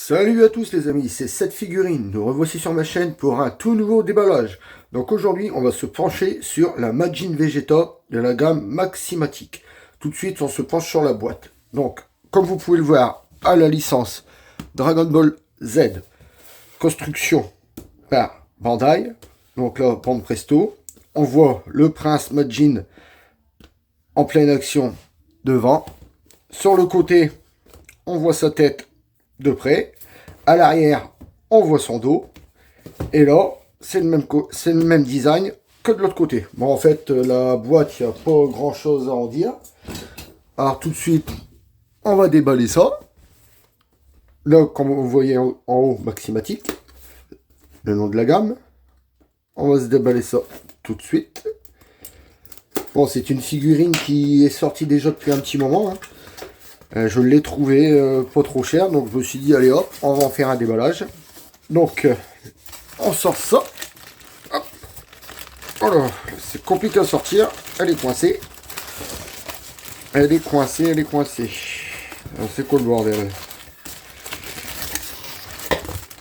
Salut à tous les amis, c'est cette figurine. Nous revoici sur ma chaîne pour un tout nouveau déballage. Donc aujourd'hui, on va se pencher sur la Majin Vegeta de la gamme Maximatic. Tout de suite, on se penche sur la boîte. Donc, comme vous pouvez le voir, à la licence Dragon Ball Z, construction par Bandai. Donc là, bande presto. On voit le prince Majin en pleine action devant. Sur le côté, on voit sa tête de près. À l'arrière, on voit son dos. Et là, c'est le même design que de l'autre côté. Bon, en fait, la boîte, il n'y a pas grand-chose à en dire. Alors, tout de suite, on va déballer ça. Là, comme vous voyez en haut, Maximatic, le nom de la gamme. On va se déballer ça tout de suite. Bon, c'est une figurine qui est sortie déjà depuis un petit moment, hein. Je l'ai trouvé pas trop cher, donc je me suis dit, allez hop, on va en faire un déballage. Donc, on sort ça. Hop. Voilà, c'est compliqué à sortir. Elle est coincée. Elle est coincée, elle est coincée. C'est quoi le bordel?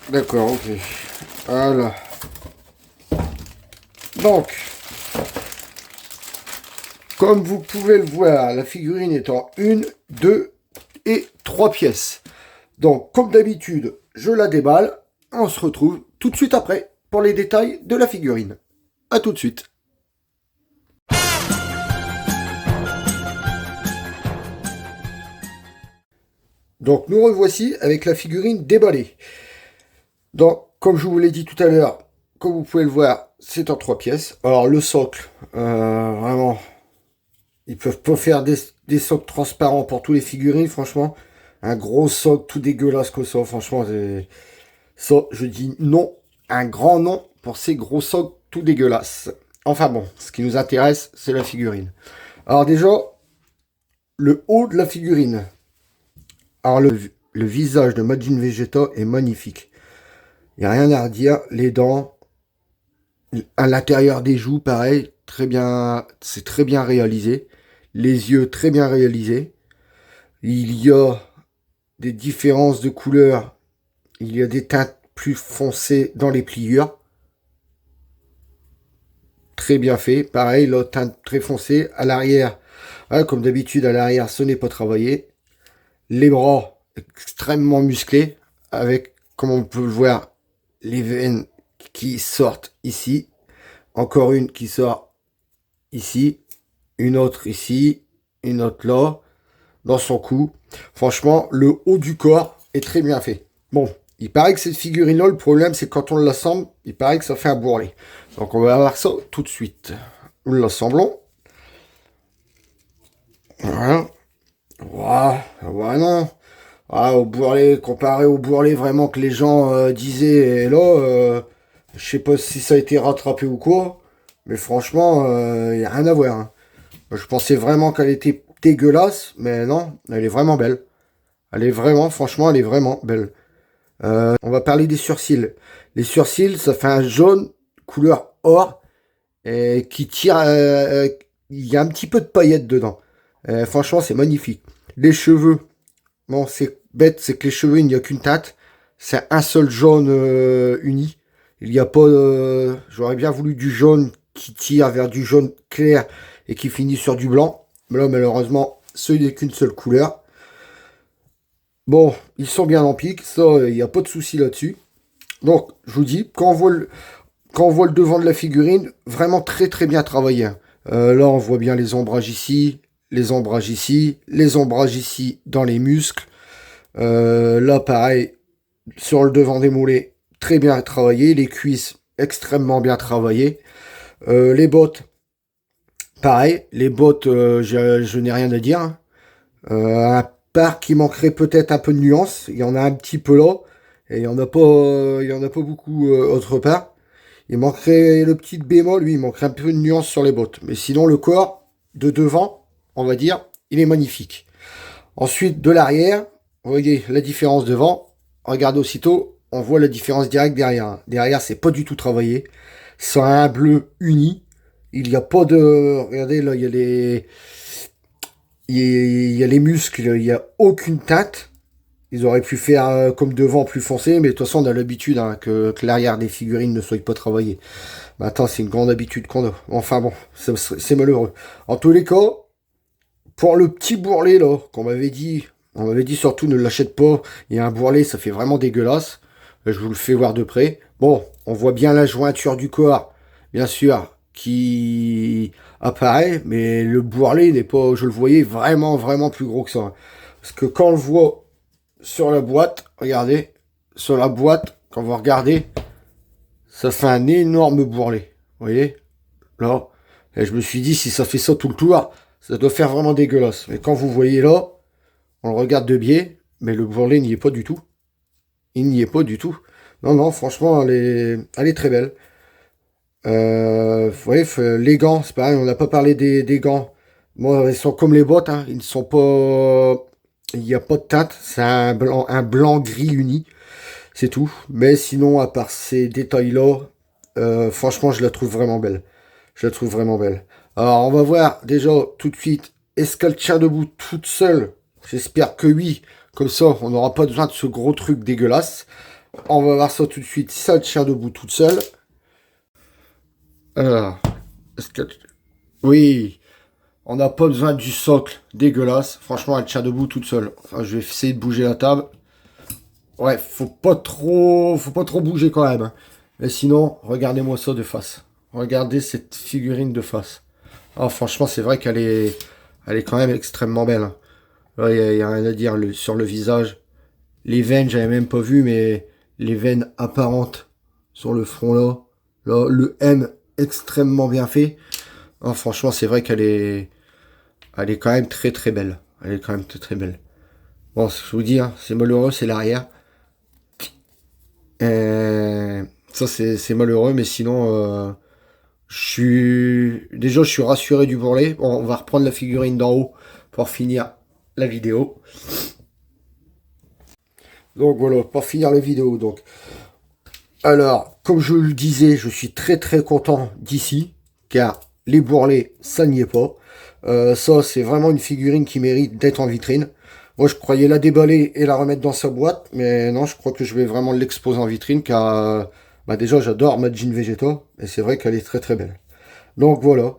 D'accord, ok. Voilà. Donc, comme vous pouvez le voir, la figurine est en 1, 2 et 3 pièces. Donc, comme d'habitude, je la déballe. On se retrouve tout de suite après pour les détails de la figurine. A tout de suite. Donc, nous revoici avec la figurine déballée. Donc, comme je vous l'ai dit tout à l'heure, comme vous pouvez le voir, c'est en 3 pièces. Alors, le socle, vraiment, ils peuvent pas faire des socles transparents pour tous les figurines, franchement. Un gros socle tout dégueulasse que ça, franchement, ça, je dis non, un grand non pour ces gros socles tout dégueulasses. Enfin bon, ce qui nous intéresse, c'est la figurine. Alors déjà, le haut de la figurine. Alors le visage de Majin Vegeta est magnifique. Il n'y a rien à redire. Les dents, à l'intérieur des joues, pareil, très bien, c'est très bien réalisé. Les yeux, très bien réalisés. Il y a des différences de couleurs. Il y a des teintes plus foncées dans les pliures. Très bien fait. Pareil, la teinte très foncée. À l'arrière, hein, comme d'habitude, à l'arrière, ce n'est pas travaillé. Les bras extrêmement musclés, avec, comme on peut le voir, les veines qui sortent ici. Encore une qui sort ici. Une autre ici. Une autre là. Dans son cou. Franchement, le haut du corps est très bien fait. Bon, il paraît que cette figurine-là, le problème, c'est quand on l'assemble, il paraît que ça fait un bourrelet. Donc, on va voir ça tout de suite. Nous l'assemblons. Voilà. Voilà, non. Ah, au bourrelet, comparé au bourrelet vraiment que les gens disaient, et là, je sais pas si ça a été rattrapé ou quoi, mais franchement, il n'y a rien à voir, hein. Je pensais vraiment qu'elle était dégueulasse, mais non, elle est vraiment belle. Elle est vraiment, franchement, elle est vraiment belle. On va parler des sourcils. Les sourcils, ça fait un jaune couleur or et qui tire. Il y a un petit peu de paillettes dedans. Franchement, c'est magnifique. Les cheveux, bon, c'est bête, c'est que les cheveux, il n'y a qu'une teinte. C'est un seul jaune uni. Il n'y a pas. J'aurais bien voulu du jaune qui tire vers du jaune clair et qui finit sur du blanc. Mais là, malheureusement, ce n'est qu'une seule couleur. Bon, ils sont bien en pique, ça, il n'y a pas de souci là-dessus. Donc, je vous dis, quand on voit le devant de la figurine, vraiment très très bien travaillé, hein. Là, on voit bien les ombrages ici, les ombrages ici, les ombrages ici dans les muscles. Là, pareil, sur le devant des mollets, très bien travaillé. Les cuisses, extrêmement bien travaillées. Les bottes, pareil. Les bottes, je n'ai rien à dire, hein. À part qu'il manquerait peut-être un peu de nuance. Il y en a un petit peu là. Et il y en a pas beaucoup autre part. Il manquerait le petit bémol, lui, il manquerait un peu de nuance sur les bottes. Mais sinon, le corps de devant, on va dire, il est magnifique. Ensuite, de l'arrière, vous voyez la différence devant. Regardez aussitôt, on voit la différence directe derrière. Derrière, c'est pas du tout travaillé. C'est un bleu uni. Il n'y a pas de... Regardez, là, il y a les... Il y a les muscles, il n'y a aucune teinte. Ils auraient pu faire comme devant plus foncé, mais de toute façon, on a l'habitude hein, que l'arrière des figurines ne soit pas travaillé. Maintenant, c'est une grande habitude qu'on a. Enfin bon, c'est malheureux. En tous les cas, pour le petit bourrelet là, on m'avait dit surtout ne l'achète pas. Il y a un bourrelet, ça fait vraiment dégueulasse. Je vous le fais voir de près. Bon, on voit bien la jointure du corps, bien sûr, qui apparaît, mais le bourrelet n'est pas, je le voyais vraiment, vraiment plus gros que ça. Parce que quand on le voit sur la boîte, regardez, sur la boîte, quand vous regardez, ça fait un énorme bourrelet. Vous voyez? Là. Et je me suis dit, si ça fait ça tout le tour, ça doit faire vraiment dégueulasse. Mais quand vous voyez là, on le regarde de biais, mais le bourrelet n'y est pas du tout. Il n'y est pas du tout. Non, non, franchement, elle est très belle. Vous voyez, les gants, c'est pareil, on n'a pas parlé des gants. Moi, ils sont comme les bottes, hein, ils ne sont pas... Il n'y a pas de teinte, c'est un blanc gris uni, c'est tout. Mais sinon, à part ces détails-là, franchement, je la trouve vraiment belle. Je la trouve vraiment belle. Alors, on va voir déjà tout de suite, est-ce qu'elle tient debout toute seule? J'espère que oui. Comme ça, on n'aura pas besoin de ce gros truc dégueulasse. On va voir ça tout de suite, si elle tient debout toute seule. Alors, est-ce que... Oui, on n'a pas besoin du socle dégueulasse. Franchement, elle tient debout toute seule. Enfin, je vais essayer de bouger la table. Ouais, faut pas trop bouger quand même. Mais sinon, regardez-moi ça de face. Regardez cette figurine de face. Ah, franchement, c'est vrai elle est quand même extrêmement belle. Hein. Il y a rien à dire sur le visage. Les veines, j'avais même pas vu, mais les veines apparentes sur le front là. Là, le M extrêmement bien fait. Ah, franchement, c'est vrai elle est quand même très très belle. Elle est quand même très très belle. Bon, je vous dis, hein, c'est malheureux, c'est l'arrière. Ça, c'est malheureux, mais sinon, déjà, je suis rassuré du bourrelet. Bon, on va reprendre la figurine d'en haut pour finir la vidéo. Donc voilà, pour finir la vidéo. Donc, alors, comme je le disais, je suis très très content d'ici, car les bourrelets, ça n'y est pas. Ça, c'est vraiment une figurine qui mérite d'être en vitrine. Moi, je croyais la déballer et la remettre dans sa boîte, mais non, je crois que je vais vraiment l'exposer en vitrine, car bah déjà, j'adore Majin Vegeta, et c'est vrai qu'elle est très très belle. Donc voilà,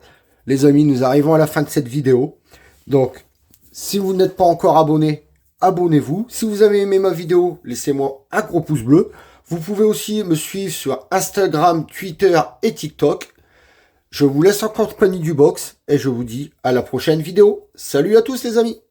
les amis, nous arrivons à la fin de cette vidéo. Donc, si vous n'êtes pas encore abonné, abonnez-vous. Si vous avez aimé ma vidéo, laissez-moi un gros pouce bleu. Vous pouvez aussi me suivre sur Instagram, Twitter et TikTok. Je vous laisse en compagnie du box et je vous dis à la prochaine vidéo. Salut à tous les amis!